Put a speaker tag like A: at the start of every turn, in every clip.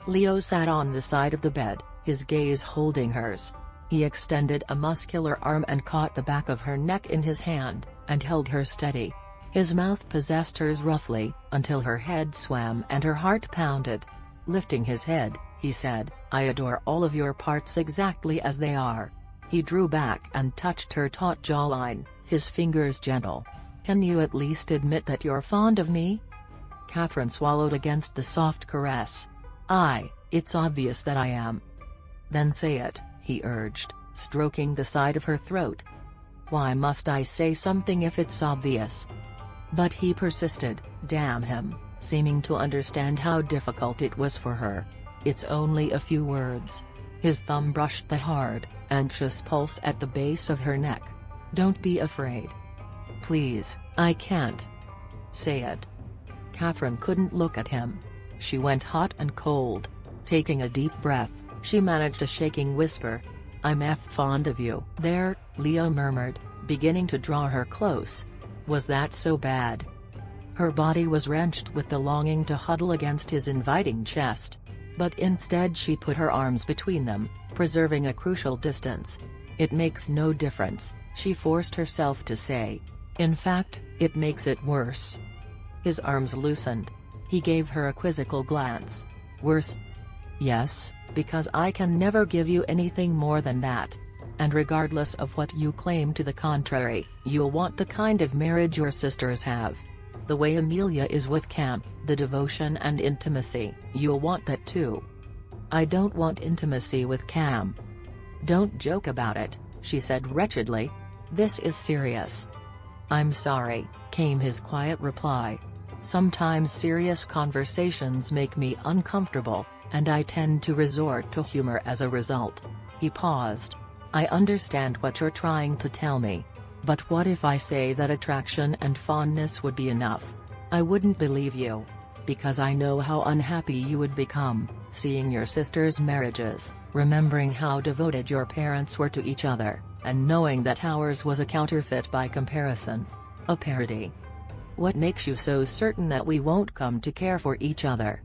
A: Leo sat on the side of the bed, his gaze holding hers. He extended a muscular arm and caught the back of her neck in his hand, and held her steady. His mouth possessed hers roughly, until her head swam and her heart pounded. Lifting his head, he said, "I adore all of your parts exactly as they are." He drew back and touched her taut jawline, his fingers gentle. "Can you at least admit that you're fond of me?" Catherine swallowed against the soft caress. It's obvious that I am." "Then say it," he urged, stroking the side of her throat. "Why must I say something if it's obvious?" But he persisted, damn him, seeming to understand how difficult it was for her. "It's only a few words." His thumb brushed the hard, anxious pulse at the base of her neck. "Don't be afraid." "Please, I can't." "Say it." Catherine couldn't look at him. She went hot and cold. Taking a deep breath, she managed a shaking whisper. "I'm fond of you." "There," Leo murmured, beginning to draw her close. Was that so bad? Her body was wrenched with the longing to huddle against his inviting chest. But instead she put her arms between them, preserving a crucial distance. "It makes no difference," she forced herself to say. "In fact, it makes it worse." His arms loosened. He gave her a quizzical glance. "Worse?" "Yes, because I can never give you anything more than that. And regardless of what you claim to the contrary, you'll want the kind of marriage your sisters have. The way Amelia is with Cam, the devotion and intimacy, you'll want that too." "I don't want intimacy with Cam." "Don't joke about it," she said wretchedly. "This is serious." "I'm sorry," came his quiet reply. "Sometimes serious conversations make me uncomfortable, and I tend to resort to humor as a result." He paused. "I understand what you're trying to tell me. But what if I say that attraction and fondness would be enough? I wouldn't believe you. Because I know how unhappy you would become, seeing your sisters' marriages, remembering how devoted your parents were to each other, and knowing that ours was a counterfeit by comparison. A parody. What makes you so certain that we won't come to care for each other?"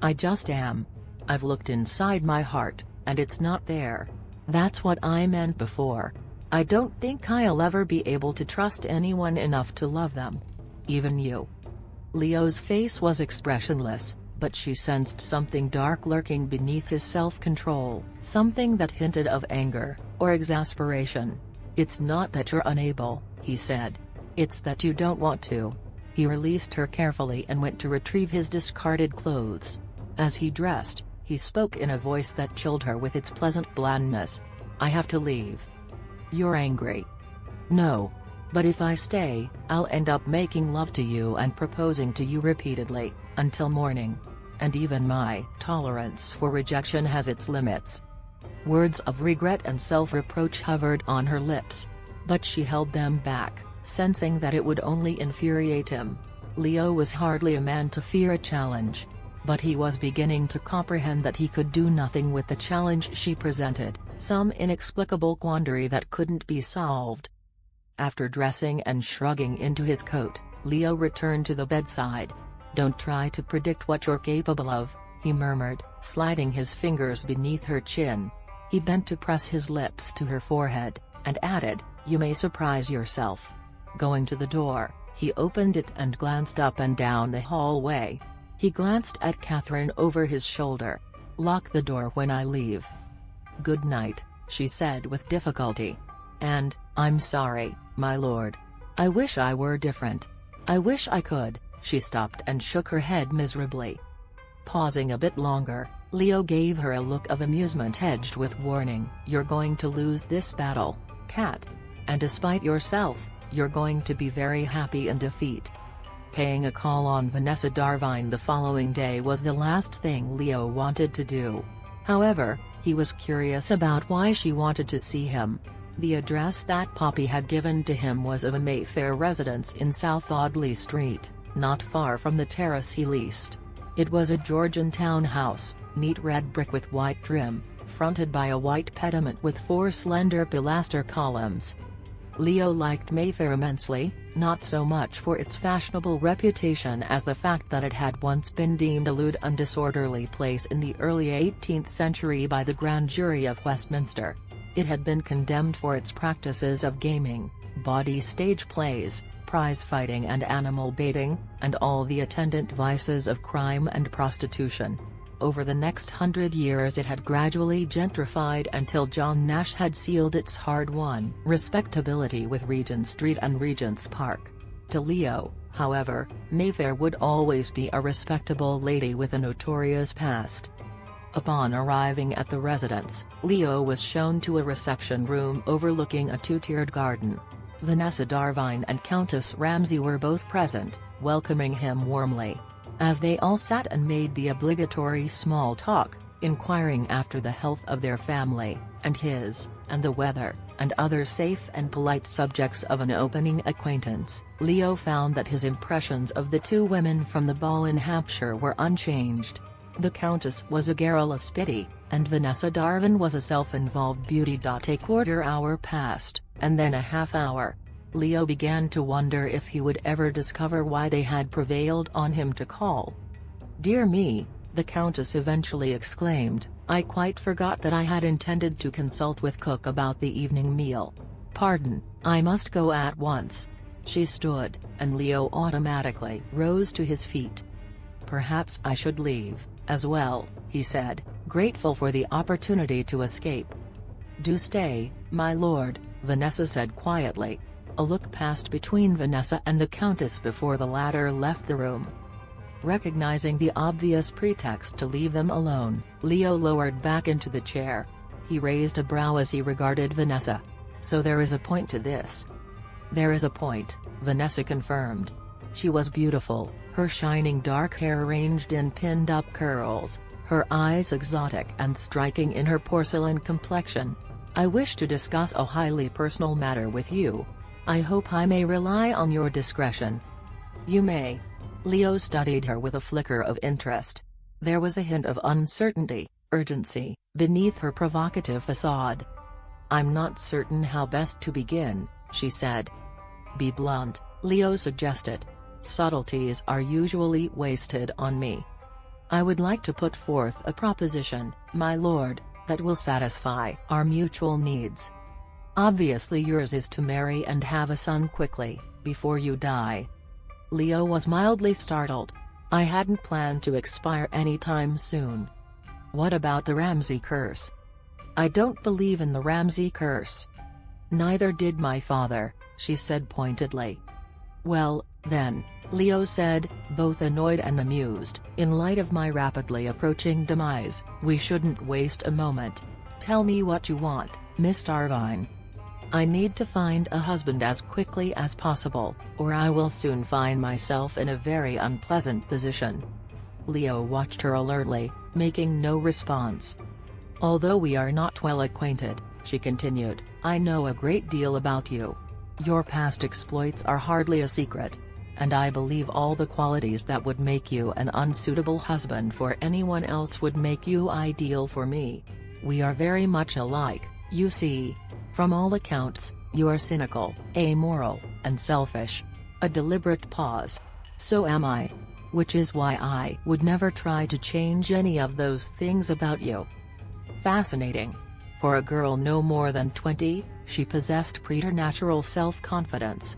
A: "I just am. I've looked inside my heart, and it's not there. That's what I meant before. I don't think I'll ever be able to trust anyone enough to love them. Even you." Leo's face was expressionless, but she sensed something dark lurking beneath his self-control, something that hinted of anger, or exasperation. "It's not that you're unable," he said. "It's that you don't want to." He released her carefully and went to retrieve his discarded clothes. As he dressed, he spoke in a voice that chilled her with its pleasant blandness. "I have to leave." "You're angry?" "No. But if I stay, I'll end up making love to you and proposing to you repeatedly, until morning. And even my tolerance for rejection has its limits." Words of regret and self-reproach hovered on her lips. But she held them back, sensing that it would only infuriate him. Leo was hardly a man to fear a challenge. But he was beginning to comprehend that he could do nothing with the challenge she presented, some inexplicable quandary that couldn't be solved. After dressing and shrugging into his coat, Leo returned to the bedside. "Don't try to predict what you're capable of," he murmured, sliding his fingers beneath her chin. He bent to press his lips to her forehead, and added, "You may surprise yourself." Going to the door, he opened it and glanced up and down the hallway. He glanced at Catherine over his shoulder. "Lock the door when I leave." "Good night," she said with difficulty. And, "I'm sorry, my lord. I wish I were different. I wish I could." She stopped and shook her head miserably. Pausing a bit longer, Leo gave her a look of amusement edged with warning. "You're going to lose this battle, Cat. And despite yourself, you're going to be very happy in defeat." Paying a call on Vanessa Darvine the following day was the last thing Leo wanted to do. However, he was curious about why she wanted to see him. The address that Poppy had given to him was of a Mayfair residence in South Audley Street, not far from the terrace he leased. It was a Georgian townhouse, neat red brick with white trim, fronted by a white pediment with 4 slender pilaster columns. Leo liked Mayfair immensely, not so much for its fashionable reputation as the fact that it had once been deemed a lewd and disorderly place in the early 18th century by the Grand Jury of Westminster. It had been condemned for its practices of gaming, bawdy stage plays, prize fighting and animal baiting, and all the attendant vices of crime and prostitution. Over the next 100 years it had gradually gentrified until John Nash had sealed its hard-won respectability with Regent Street and Regent's Park. To Leo, however, Mayfair would always be a respectable lady with a notorious past. Upon arriving at the residence, Leo was shown to a reception room overlooking a two-tiered garden. Vanessa Darvine and Countess Ramsay were both present, welcoming him warmly. As they all sat and made the obligatory small talk, inquiring after the health of their family, and his, and the weather, and other safe and polite subjects of an opening acquaintance, Leo found that his impressions of the two women from the ball in Hampshire were unchanged. The Countess was a garrulous biddy, and Vanessa Darvine was a self-involved beauty. A quarter hour passed, and then a half hour. Leo began to wonder if he would ever discover why they had prevailed on him to call. "Dear me," the Countess eventually exclaimed, "I quite forgot that I had intended to consult with cook about the evening meal. Pardon, I must go at once." She stood, and Leo automatically rose to his feet. "Perhaps I should leave, as well," he said, grateful for the opportunity to escape. "Do stay, my lord," Vanessa said quietly. A look passed between Vanessa and the Countess before the latter left the room. Recognizing the obvious pretext to leave them alone, Leo lowered back into the chair. He raised a brow as he regarded Vanessa. "So there is a point to this?" "There is a point," Vanessa confirmed. She was beautiful, her shining dark hair arranged in pinned-up curls, her eyes exotic and striking in her porcelain complexion. "I wish to discuss a highly personal matter with you. I hope I may rely on your discretion." "You may." Leo studied her with a flicker of interest. There was a hint of uncertainty, urgency, beneath her provocative facade. "I'm not certain how best to begin," she said. "Be blunt," Leo suggested. "Subtleties are usually wasted on me. I would like to put forth a proposition, my lord, that will satisfy our mutual needs. Obviously yours is to marry and have a son quickly, before you die." Leo was mildly startled. "I hadn't planned to expire anytime soon." "What about the Ramsay curse?" "I don't believe in the Ramsay curse." "Neither did my father," she said pointedly. "Well, then," Leo said, both annoyed and amused, "in light of my rapidly approaching demise, we shouldn't waste a moment. Tell me what you want, Miss Darvine." "I need to find a husband as quickly as possible, or I will soon find myself in a very unpleasant position." Leo watched her alertly, making no response. "Although we are not well acquainted," she continued, "I know a great deal about you. Your past exploits are hardly a secret. And I believe all the qualities that would make you an unsuitable husband for anyone else would make you ideal for me. We are very much alike, you see. From all accounts, you are cynical, amoral, and selfish." A deliberate pause. "So am I. Which is why I would never try to change any of those things about you." Fascinating. For a girl no more than 20, she possessed preternatural self-confidence.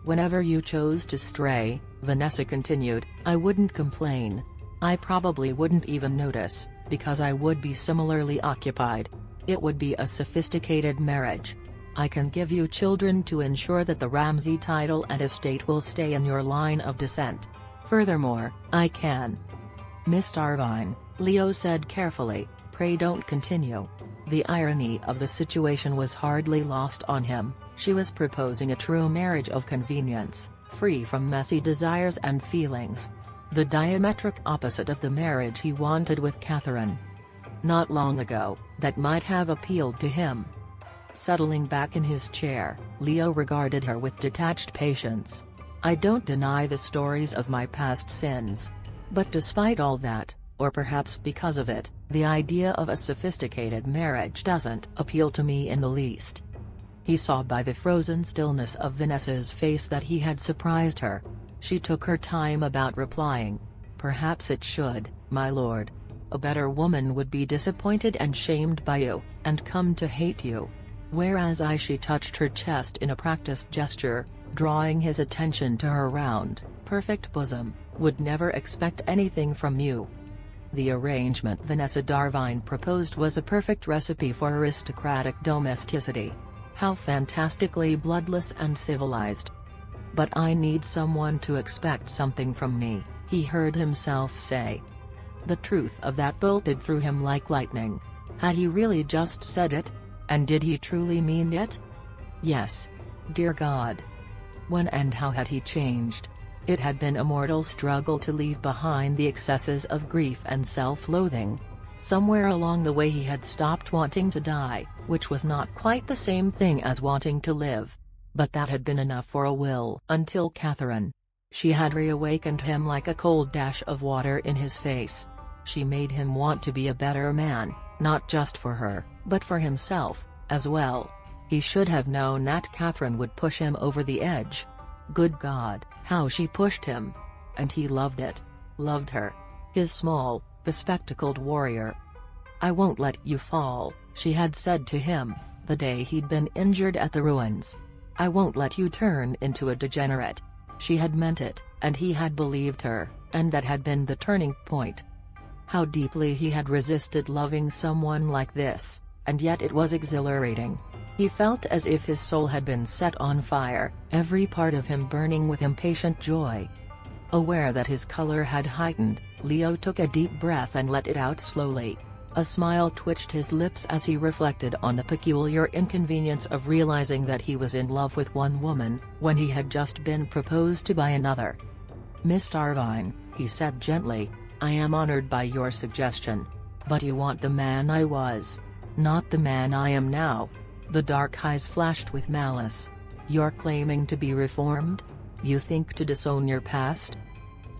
A: "Whenever you chose to stray," Vanessa continued, "I wouldn't complain. I probably wouldn't even notice, because I would be similarly occupied. It would be a sophisticated marriage. I can give you children to ensure that the Ramsay title and estate will stay in your line of descent. Furthermore, I can—" "Miss Darvine," Leo said carefully, "pray don't continue." The irony of the situation was hardly lost on him. She was proposing a true marriage of convenience, free from messy desires and feelings. The diametric opposite of the marriage he wanted with Catherine. Not long ago, that might have appealed to him. Settling back in his chair, Leo regarded her with detached patience. "I don't deny the stories of my past sins. But despite all that, or perhaps because of it, the idea of a sophisticated marriage doesn't appeal to me in the least." He saw by the frozen stillness of Vanessa's face that he had surprised her. She took her time about replying. "Perhaps it should, my lord. A better woman would be disappointed and shamed by you, and come to hate you. Whereas she touched her chest in a practiced gesture, drawing his attention to her round, perfect bosom, would never expect anything from you." The arrangement Vanessa Darvine proposed was a perfect recipe for aristocratic domesticity. How fantastically bloodless and civilized. "But I need someone to expect something from me," he heard himself say. The truth of that bolted through him like lightning. Had he really just said it? And did he truly mean it? Yes. Dear God. When and how had he changed? It had been a mortal struggle to leave behind the excesses of grief and self-loathing. Somewhere along the way he had stopped wanting to die, which was not quite the same thing as wanting to live. But that had been enough for a will. Until Catherine. She had reawakened him like a cold dash of water in his face. She made him want to be a better man, not just for her, but for himself, as well. He should have known that Catherine would push him over the edge. Good God, how she pushed him! And he loved it. Loved her. His small, bespectacled warrior. "I won't let you fall," she had said to him, the day he'd been injured at the ruins. "I won't let you turn into a degenerate." She had meant it, and he had believed her, and that had been the turning point. How deeply he had resisted loving someone like this, and yet it was exhilarating. He felt as if his soul had been set on fire, every part of him burning with impatient joy. Aware that his color had heightened, Leo took a deep breath and let it out slowly. A smile twitched his lips as he reflected on the peculiar inconvenience of realizing that he was in love with one woman, when he had just been proposed to by another. "Miss Darvine," he said gently, "I am honored by your suggestion. But you want the man I was. Not the man I am now." The dark eyes flashed with malice. "You're claiming to be reformed? You think to disown your past?"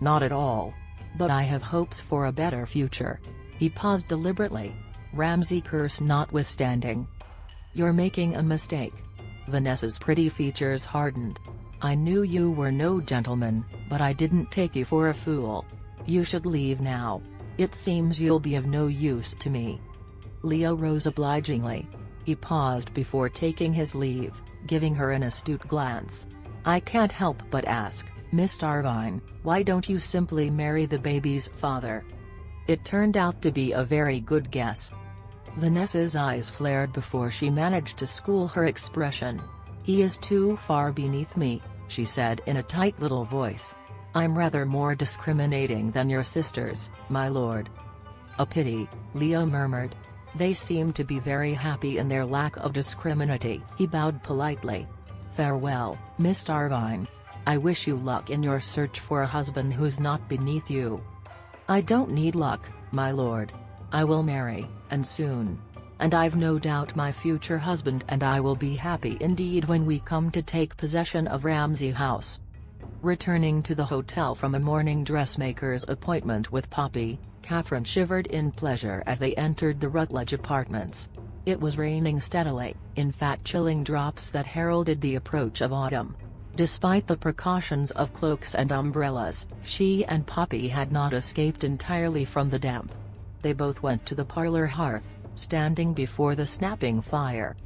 A: "Not at all. But I have hopes for a better future." He paused deliberately. Ramsay curse notwithstanding. "You're making a mistake." Vanessa's pretty features hardened. "I knew you were no gentleman, but I didn't take you for a fool. You should leave now. It seems you'll be of no use to me." Leo rose obligingly. He paused before taking his leave, giving her an astute glance. "I can't help but ask, Miss Darvine, why don't you simply marry the baby's father?" It turned out to be a very good guess. Vanessa's eyes flared before she managed to school her expression. "He is too far beneath me," she said in a tight little voice. "I'm rather more discriminating than your sisters, my lord." "A pity," Leo murmured. "They seem to be very happy in their lack of discriminity." He bowed politely. "Farewell, Miss Darvine. I wish you luck in your search for a husband who's not beneath you." "I don't need luck, my lord. I will marry, and soon. And I've no doubt my future husband and I will be happy indeed when we come to take possession of Ramsay House." Returning to the hotel from a morning dressmaker's appointment with Poppy, Catherine shivered in pleasure as they entered the Rutledge apartments. It was raining steadily, in fat chilling drops that heralded the approach of autumn. Despite the precautions of cloaks and umbrellas, she and Poppy had not escaped entirely from the damp. They both went to the parlor hearth, standing before the snapping fire.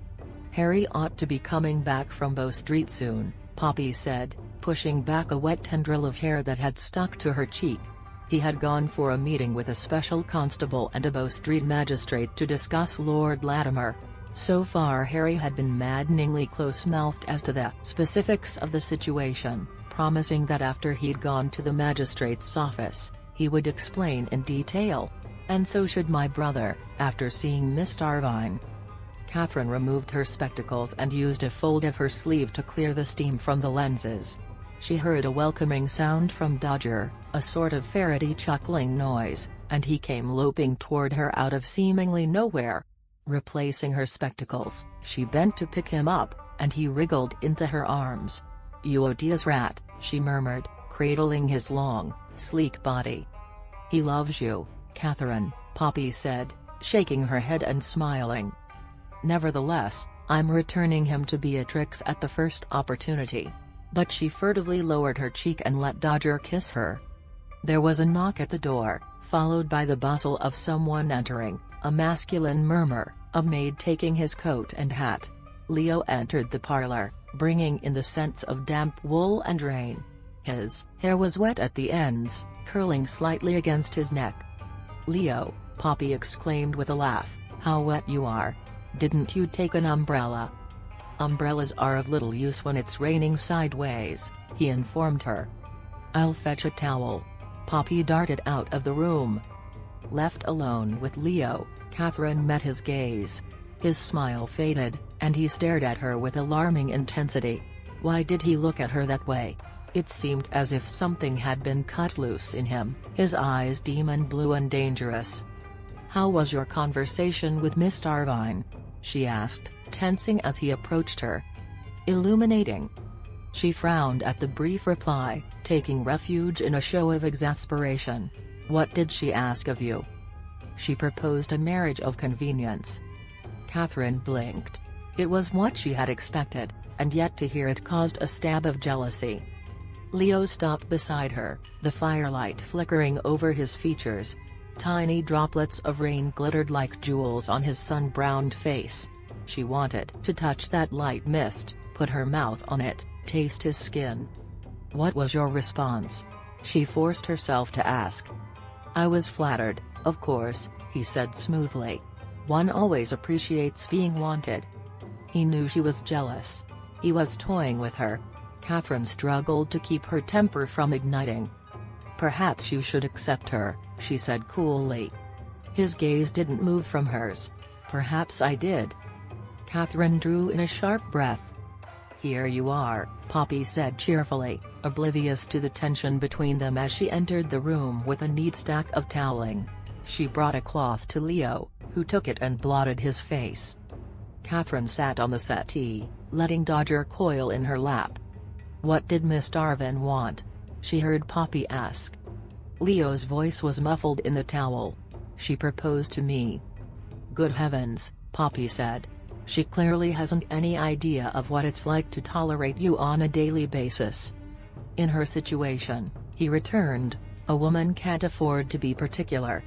A: "Harry ought to be coming back from Bow Street soon," Poppy said, pushing back a wet tendril of hair that had stuck to her cheek. He had gone for a meeting with a special constable and a Bow Street magistrate to discuss Lord Latimer. So far Harry had been maddeningly close-mouthed as to the specifics of the situation, promising that after he'd gone to the magistrate's office, he would explain in detail. And so should my brother, after seeing Miss Darvine. Catherine removed her spectacles and used a fold of her sleeve to clear the steam from the lenses. She heard a welcoming sound from Dodger, a sort of ferrety chuckling noise, and he came loping toward her out of seemingly nowhere. Replacing her spectacles, she bent to pick him up, and he wriggled into her arms. "You odious rat," she murmured, cradling his long, sleek body. "He loves you, Catherine," Poppy said, shaking her head and smiling. Nevertheless, I'm returning him to Beatrix at the first opportunity." But she furtively lowered her cheek and let Dodger kiss her. There was a knock at the door, followed by the bustle of someone entering, a masculine murmur, a maid taking his coat and hat. Leo entered the parlor, bringing in the scents of damp wool and rain. His hair was wet at the ends, curling slightly against his neck. "Leo," Poppy exclaimed with a laugh, "how wet you are. Didn't you take an umbrella?" "Umbrellas are of little use when it's raining sideways," he informed her. "I'll fetch a towel." Poppy darted out of the room. Left alone with Leo, Catherine met his gaze. His smile faded, and he stared at her with alarming intensity. Why did he look at her that way? It seemed as if something had been cut loose in him, his eyes demon blue and dangerous. "How was your conversation with Miss Irvine?" she asked, tensing as he approached her. "Illuminating." She frowned at the brief reply, taking refuge in a show of exasperation. "What did she ask of you?" "She proposed a marriage of convenience." Catherine blinked. It was what she had expected, and yet to hear it caused a stab of jealousy. Leo stopped beside her, the firelight flickering over his features. Tiny droplets of rain glittered like jewels on his sun-browned face. She wanted to touch that light mist, put her mouth on it, taste his skin. "What was your response?" she forced herself to ask. "I was flattered, of course," he said smoothly. "One always appreciates being wanted." He knew she was jealous. He was toying with her. Catherine struggled to keep her temper from igniting. "Perhaps you should accept her," she said coolly. His gaze didn't move from hers. "Perhaps I did." Catherine drew in a sharp breath. "Here you are," Poppy said cheerfully, oblivious to the tension between them as she entered the room with a neat stack of toweling. She brought a cloth to Leo, who took it and blotted his face. Catherine sat on the settee, letting Dodger coil in her lap. "What did Miss Darvin want?" she heard Poppy ask. Leo's voice was muffled in the towel. "She proposed to me." "Good heavens," Poppy said. "She clearly hasn't any idea of what it's like to tolerate you on a daily basis." "In her situation," he returned, "a woman can't afford to be particular."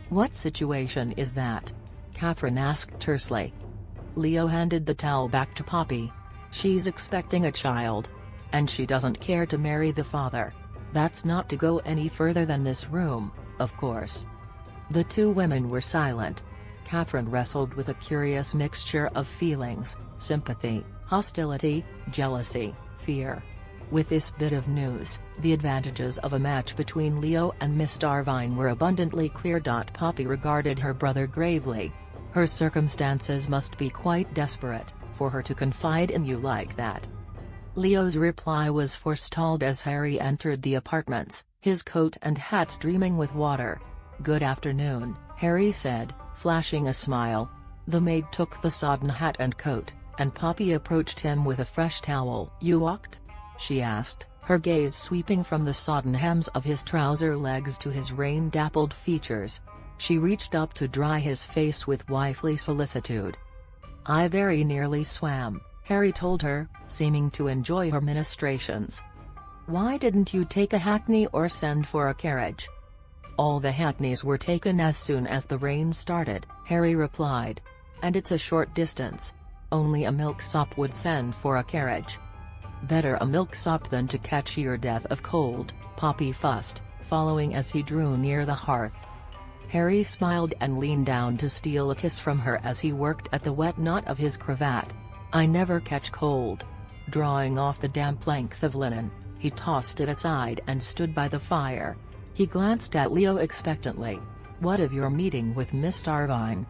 A: "What situation is that?" Catherine asked tersely. Leo handed the towel back to Poppy. "She's expecting a child. And she doesn't care to marry the father. That's not to go any further than this room, of course." The two women were silent. Catherine wrestled with a curious mixture of feelings: sympathy, hostility, jealousy, fear. With this bit of news, the advantages of a match between Leo and Miss Darvine were abundantly clear. Poppy regarded her brother gravely. "Her circumstances must be quite desperate, for her to confide in you like that." Leo's reply was forestalled as Harry entered the apartments, his coat and hat streaming with water. "Good afternoon," Harry said, flashing a smile. The maid took the sodden hat and coat, and Poppy approached him with a fresh towel. "You walked?" she asked, her gaze sweeping from the sodden hems of his trouser legs to his rain-dappled features. She reached up to dry his face with wifely solicitude. "I very nearly swam," Harry told her, seeming to enjoy her ministrations. "Why didn't you take a hackney or send for a carriage?" "All the hackneys were taken as soon as the rain started," Harry replied. "And it's a short distance. Only a milksop would send for a carriage." "Better a milksop than to catch your death of cold," Poppy fussed, following as he drew near the hearth. Harry smiled and leaned down to steal a kiss from her as he worked at the wet knot of his cravat. "I never catch cold." Drawing off the damp length of linen, he tossed it aside and stood by the fire. He glanced at Leo expectantly. "What of your meeting with Miss Darvine?"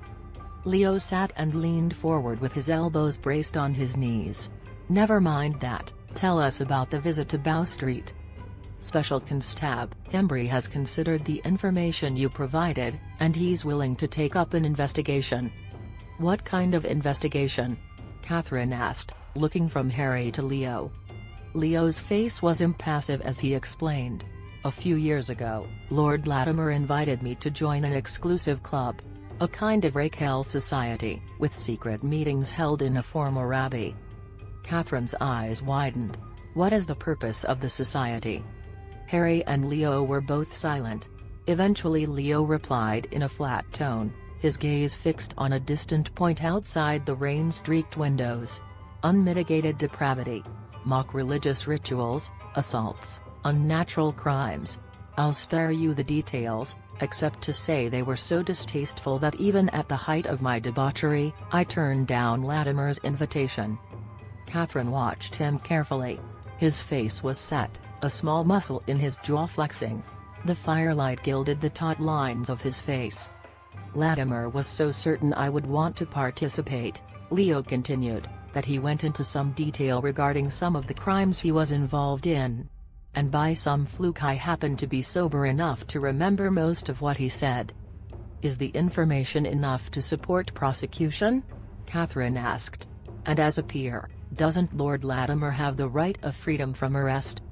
A: Leo sat and leaned forward with his elbows braced on his knees. "Never mind that, tell us about the visit to Bow Street." "Special Constab Embry has considered the information you provided, and he's willing to take up an investigation." "What kind of investigation?" Catherine asked, looking from Harry to Leo. Leo's face was impassive as he explained. "A few years ago, Lord Latimer invited me to join an exclusive club. A kind of Raquel society, with secret meetings held in a formal abbey. Catherine's eyes widened. What is the purpose of the society? Harry and Leo were both silent. Eventually Leo replied in a flat tone, his gaze fixed on a distant point outside the rain-streaked windows. Unmitigated depravity. Mock religious rituals, assaults, unnatural crimes. I'll spare you the details, except to say they were so distasteful that even at the height of my debauchery, I turned down Latimer's invitation. Catherine watched him carefully. His face was set, a small muscle in his jaw flexing. The firelight gilded the taut lines of his face. Latimer was so certain I would want to participate, Leo continued, that he went into some detail regarding some of the crimes he was involved in. And by some fluke I happened to be sober enough to remember most of what he said. Is the information enough to support prosecution? Catherine asked. And as a peer, doesn't Lord Latimer have the right of freedom from arrest?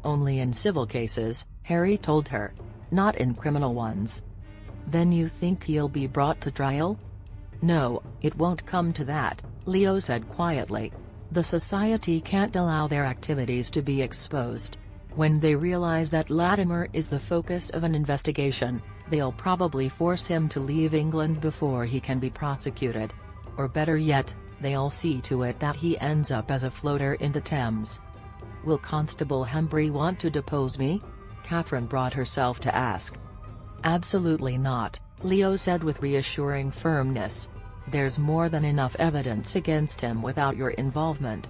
A: Only in civil cases, Harry told her. Not in criminal ones. Then you think he'll be brought to trial? No, it won't come to that, Leo said quietly. The society can't allow their activities to be exposed. When they realize that Latimer is the focus of an investigation, they'll probably force him to leave England before he can be prosecuted. Or better yet, they'll see to it that he ends up as a floater in the Thames. Will Constable Hembry want to depose me? Catherine brought herself to ask. Absolutely not, Leo said with reassuring firmness. There's more than enough evidence against him without your involvement.